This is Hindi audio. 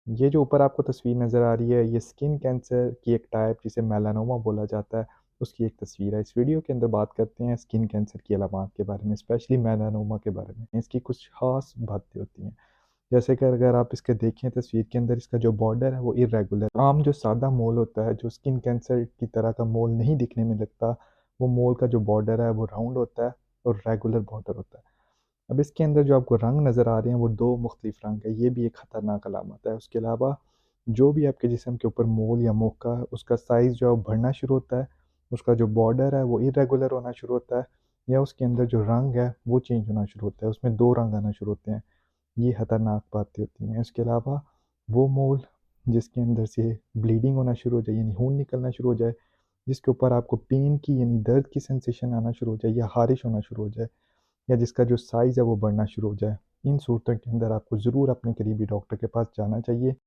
ये जो ऊपर आपको तस्वीर नज़र आ रही है, ये स्किन कैंसर की एक टाइप जिसे मेलानोमा बोला जाता है, उसकी एक तस्वीर है। इस वीडियो के अंदर बात करते हैं स्किन कैंसर की अलामात के बारे में, स्पेशली मेलानोमा के बारे में। इसकी कुछ ख़ास बातें होती हैं। जैसे कि अगर आप इसके देखें तस्वीर के अंदर इसका जो बॉर्डर है वो इर्रेगुलर, आम जो सादा मोल होता है, जो स्किन कैंसर की तरह का मोल नहीं दिखने में लगता, वो मोल का जो बॉर्डर है वो राउंड होता है और रेगुलर बॉर्डर होता है। अब इसके अंदर जो आपको रंग नज़र आ रहे हैं वो 2 मुख्तलिफ रंग है, ये भी एक ख़तरनाक अलामत है। उसके अलावा जो भी आपके जिस्म के ऊपर मोल या मोका है, उसका साइज़ जो है वो बढ़ना शुरू होता है, उसका जो बॉर्डर है वो इर्रेगुलर होना शुरू होता है या उसके अंदर जो रंग है वो चेंज होना शुरू होता है, उसमें 2 रंग आना शुरू होते हैं। ये खतरनाक बातें होती हैं। इसके अलावा वो मोल जिसके अंदर से ब्लीडिंग होना शुरू हो जाए यानी खून निकलना शुरू हो जाए, जिसके ऊपर आपको पेन की यानी दर्द की सेंसेशन आना शुरू हो जाए या ख़ारिश होना शुरू हो जाए या जिसका जो साइज़ है वो बढ़ना शुरू हो जाए। इन सूरतों के अंदर आपको ज़रूर अपने करीबी डॉक्टर के पास जाना चाहिए।